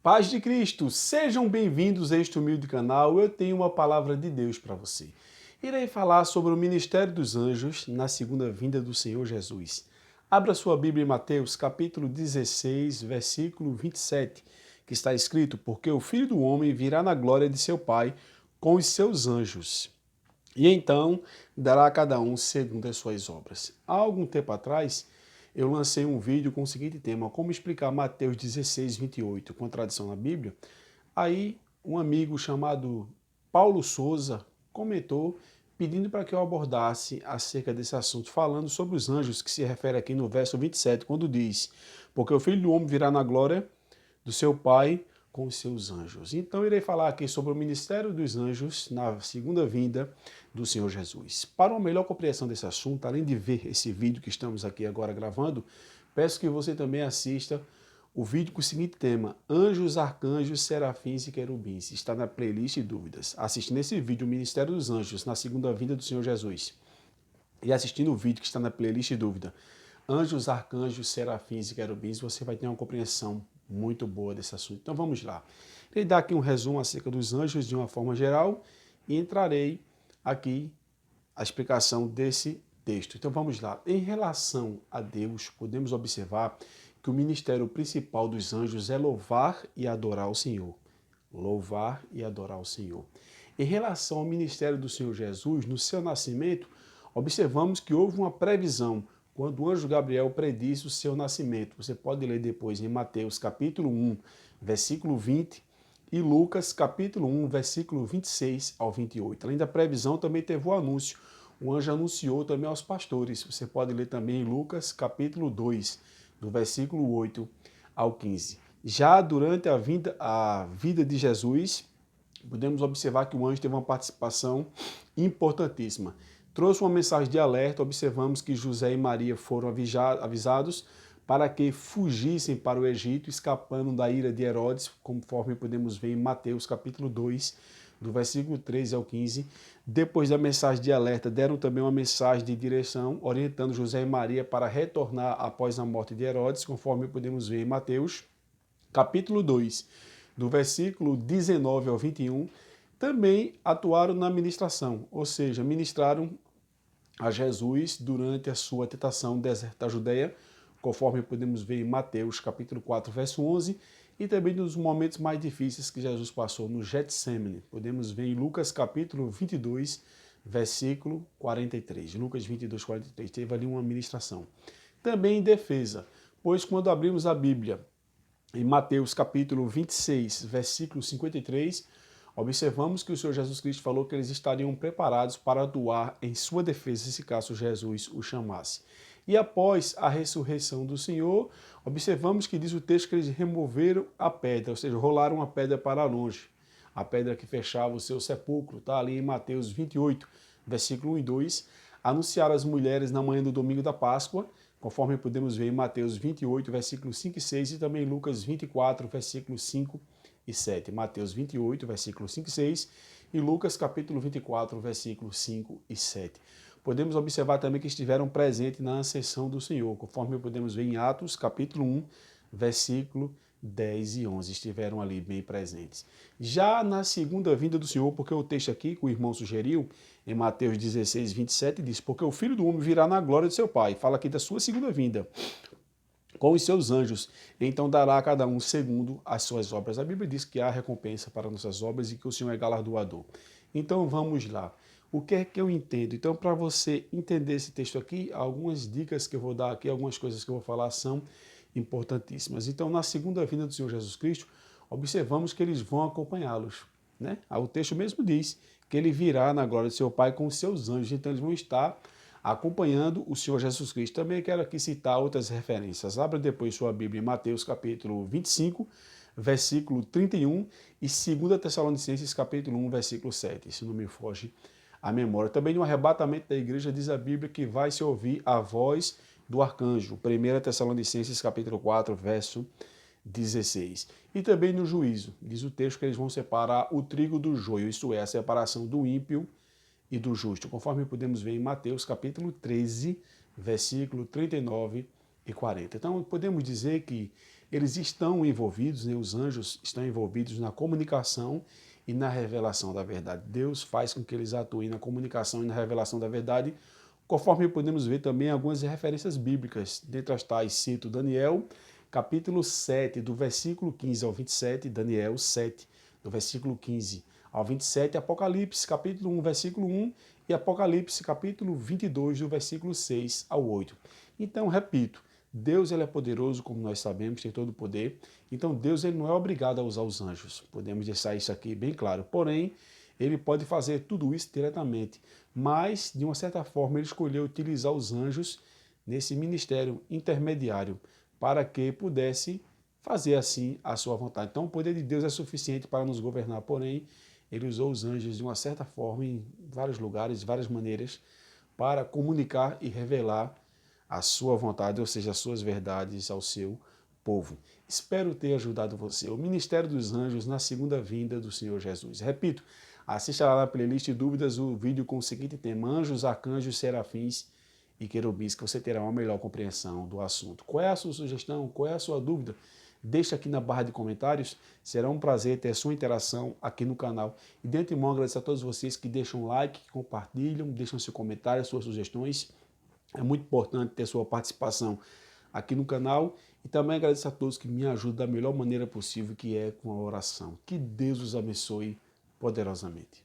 Paz de Cristo, sejam bem-vindos a este humilde canal. Eu tenho uma palavra de Deus para você. Irei falar sobre o ministério dos anjos na segunda vinda do Senhor Jesus. Abra sua Bíblia em Mateus, capítulo 16, versículo 27, que está escrito: Porque o Filho do Homem virá na glória de seu Pai com os seus anjos, e então dará a cada um segundo as suas obras. Há algum tempo atrás, eu lancei um vídeo com o seguinte tema: como explicar Mateus 16, 28 com tradição na Bíblia. Aí um amigo chamado Paulo Souza comentou pedindo para que eu abordasse acerca desse assunto, falando sobre os anjos, que se refere aqui no verso 27, quando diz: Porque o Filho do Homem virá na glória do seu Pai com os seus anjos. Então irei falar aqui sobre o ministério dos anjos na segunda vinda do Senhor Jesus. Para uma melhor compreensão desse assunto, além de ver esse vídeo que estamos aqui agora gravando, peço que você também assista o vídeo com o seguinte tema: Anjos, Arcanjos, Serafins e Querubins. Está na playlist de dúvidas. Assistindo esse vídeo, o Ministério dos Anjos na segunda vinda do Senhor Jesus, e assistindo o vídeo que está na playlist de dúvida, Anjos, Arcanjos, Serafins e Querubins, você vai ter uma compreensão muito boa desse assunto. Então vamos lá. Irei dar aqui um resumo acerca dos anjos de uma forma geral e entrarei aqui a explicação desse texto. Então vamos lá. Em relação a Deus, podemos observar que o ministério principal dos anjos é louvar e adorar o Senhor. Louvar e adorar o Senhor. Em relação ao ministério do Senhor Jesus, no seu nascimento, observamos que houve uma previsão quando o anjo Gabriel predisse o seu nascimento. Você pode ler depois em Mateus capítulo 1, versículo 20, e Lucas capítulo 1, versículo 26 ao 28. Além da previsão, também teve o anúncio. O anjo anunciou também aos pastores. Você pode ler também em Lucas capítulo 2, do versículo 8 ao 15. Já durante a vida de Jesus, podemos observar que o anjo teve uma participação importantíssima. Trouxe uma mensagem de alerta. Observamos que José e Maria foram avisados para que fugissem para o Egito, escapando da ira de Herodes, conforme podemos ver em Mateus capítulo 2, do versículo 13 ao 15. Depois da mensagem de alerta, deram também uma mensagem de direção, orientando José e Maria para retornar após a morte de Herodes, conforme podemos ver em Mateus capítulo 2, do versículo 19 ao 21. Também atuaram na ministração, ou seja, ministraram a Jesus durante a sua tentação no deserto da Judéia, conforme podemos ver em Mateus capítulo 4, verso 11, e também nos momentos mais difíceis que Jesus passou no Getsêmani. Podemos ver em Lucas capítulo 22, versículo 43. Lucas 22, 43, teve ali uma ministração. Também em defesa, pois quando abrimos a Bíblia em Mateus capítulo 26, versículo 53, observamos que o Senhor Jesus Cristo falou que eles estariam preparados para atuar em sua defesa se caso Jesus o chamasse. E após a ressurreição do Senhor, observamos que diz o texto que eles removeram a pedra, ou seja, rolaram a pedra para longe. A pedra que fechava o seu sepulcro, está ali em Mateus 28, versículo 1 e 2. Anunciaram às mulheres na manhã do domingo da Páscoa, conforme podemos ver em Mateus 28, versículos 5 e 6, e também em Lucas 24, versículos 5 e 7. Mateus 28, versículos 5 e 6, e Lucas capítulo 24, versículos 5 e 7. Podemos observar também que estiveram presentes na ascensão do Senhor, conforme podemos ver em Atos capítulo 1, versículo 10 e 11, estiveram ali bem presentes. Já na segunda vinda do Senhor, porque o texto aqui que o irmão sugeriu, em Mateus 16, 27, diz: Porque o Filho do Homem virá na glória de seu Pai. Fala aqui da sua segunda vinda, com os seus anjos, então dará a cada um segundo as suas obras. A Bíblia diz que há recompensa para nossas obras e que o Senhor é galardoador. Então vamos lá. O que é que eu entendo? Então, para você entender esse texto aqui, algumas dicas que eu vou dar aqui, algumas coisas que eu vou falar são importantíssimas. Então, na segunda vinda do Senhor Jesus Cristo, observamos que eles vão acompanhá-los, né? O texto mesmo diz que ele virá na glória de seu Pai com os seus anjos, então eles vão estar acompanhando o Senhor Jesus Cristo. Também quero aqui citar outras referências. Abra depois sua Bíblia em Mateus capítulo 25, versículo 31, e 2 Tessalonicenses capítulo 1, versículo 7, se não me foge a memória. Também no arrebatamento da igreja diz a Bíblia que vai se ouvir a voz do arcanjo. 1 Tessalonicenses capítulo 4, verso 16. E também no juízo, diz o texto que eles vão separar o trigo do joio, isto é, a separação do ímpio e do justo, conforme podemos ver em Mateus capítulo 13, versículo 39 e 40. Então, podemos dizer que eles estão envolvidos, né, os anjos estão envolvidos na comunicação e na revelação da verdade. Deus faz com que eles atuem na comunicação e na revelação da verdade, conforme podemos ver também algumas referências bíblicas. Dentre as tais, cito Daniel, capítulo 7, do versículo 15 ao 27, Daniel 7, do versículo 15 ao 27, Apocalipse, capítulo 1, versículo 1, e Apocalipse, capítulo 22, do versículo 6 ao 8. Então, repito, Deus ele é poderoso, como nós sabemos, tem todo o poder. Então, Deus ele não é obrigado a usar os anjos. Podemos deixar isso aqui bem claro. Porém, ele pode fazer tudo isso diretamente. Mas, de uma certa forma, ele escolheu utilizar os anjos nesse ministério intermediário para que pudesse fazer assim a sua vontade. Então, o poder de Deus é suficiente para nos governar. Porém, ele usou os anjos de uma certa forma, em vários lugares, de várias maneiras, para comunicar e revelar a sua vontade, ou seja, as suas verdades ao seu povo. Espero ter ajudado você. O Ministério dos Anjos na segunda vinda do Senhor Jesus. Repito, assista lá na playlist Dúvidas o vídeo com o seguinte tema: Anjos, Arcanjos, Serafins e Querubins, que você terá uma melhor compreensão do assunto. Qual é a sua sugestão? Qual é a sua dúvida? Deixa aqui na barra de comentários. Será um prazer ter a sua interação aqui no canal. E de antemão agradeço a todos vocês que deixam like, que compartilham, deixam seu comentário, suas sugestões. É muito importante ter sua participação aqui no canal. E também agradeço a todos que me ajudam da melhor maneira possível, que é com a oração. Que Deus os abençoe poderosamente.